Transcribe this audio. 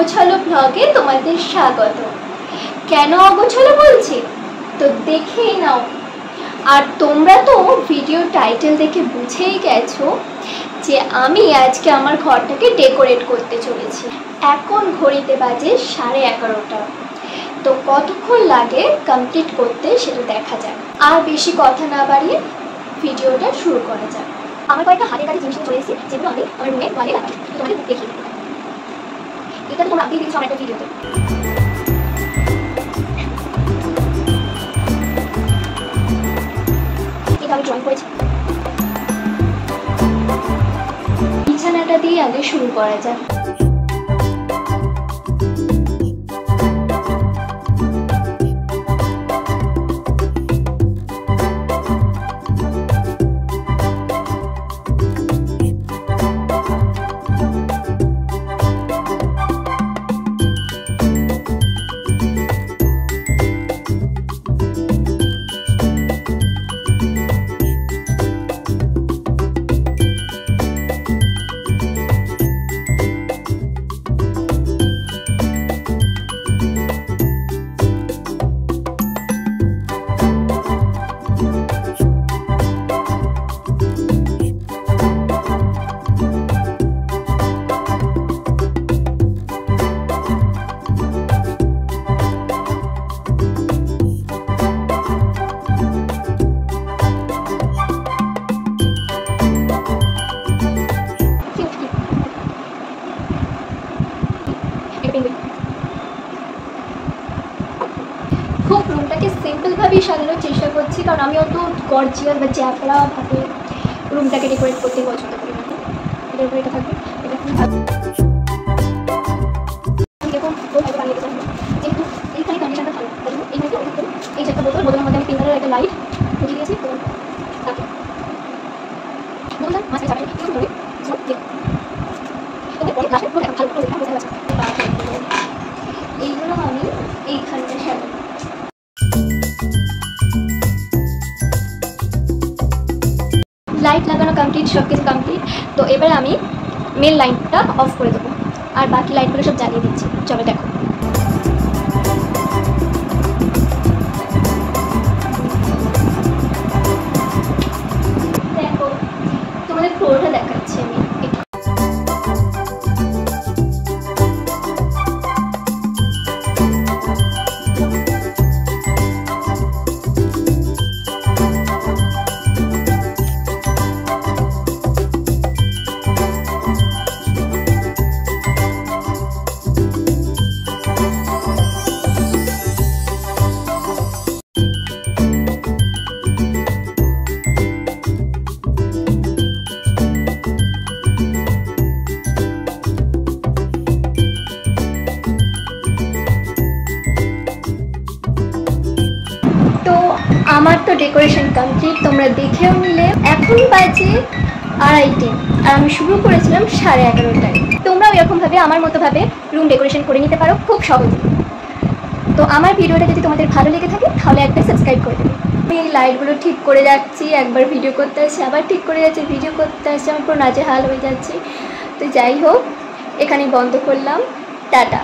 অগোছালো ব্লগে তোমাদের স্বাগত। কেন অগোছালো বলছি তো দেখেই নাও। আর তোমরা তো ভিডিও টাইটেল দেখে বুঝেই গেছো যে আমি আজকে আমার ঘরটাকে ডেকোরেট করতে চলেছি। এখন ঘড়িতে বাজে 11:30। তো কতক্ষণ লাগে কমপ্লিট করতে সেটা দেখা যাক। আর বেশি কথা না বাড়িয়ে ভিডিওটা শুরু করা যাক। আমার কয়েকটা হাতের কাছে জিনিস চলে এসেছি, যেগুলো আমি আমার রুমে ওয়ালে লাগাই। তোমাদের দেখি, এটা তো তোমরা আগেই দেখছো আমার একটা ভিডিওতে। এটা আমি ড্রয়িং করেছি। বিছানাটা দিয়ে আগে শুরু করা যাক। খুব রুমটাকে সিম্পলভাবেই সাজানোর চেষ্টা করছি, কারণ আমি অত গর্জিয়াস বা চ্যাপড়াভাবে রুমটাকে ডেকোরেট করতে পছন্দ করি না। এটার উপরে এটা থাকবে, এটা দেখুন বানিয়ে দিতে হবে। যেহেতু এইখানে কন্ডিশনটা ভালো, এইখানে এই যে একটা বোতলের মধ্যে আমি পিঙ্ক কালারের একটা লাইট ঢুকিয়ে দিয়েছি। তো তাকে বোতলটা মাঝে যাবে একটু ধরে এইগুলো আমি এইখানটা সাজাবো। লাইট লাগানো কমপ্লিট, সব কিছু কমপ্লিট। তো এবারে আমি মেন লাইটটা অফ করে দেবো, আর বাকি লাইটগুলো সব জ্বালিয়ে দিচ্ছি। চলো দেখো। দেখো তোমাদের ফ্লোরটা দেখাচ্ছি আমি। আমার তো ডেকোরেশন কমপ্লিট, তোমরা দেখেও নিলে। এখন বাজে 2:30 আর আমি শুরু করেছিলাম 11:30টায়। তোমরাও এরকমভাবে আমার মতোভাবে রুম ডেকোরেশন করে নিতে পারো খুব সহজে। তো আমার ভিডিওটা যদি তোমাদের ভালো লেগে থাকে তাহলে একটা সাবস্ক্রাইব করে দেবে। আমি এই লাইটগুলো ঠিক করে যাচ্ছি, একবার ভিডিও করতে আসছি, আবার ঠিক করে যাচ্ছি, ভিডিও করতে আসছি, আমার পুরো নাজেহাল হয়ে যাচ্ছি। তো যাই হোক, এখানে বন্ধ করলাম। টাটা।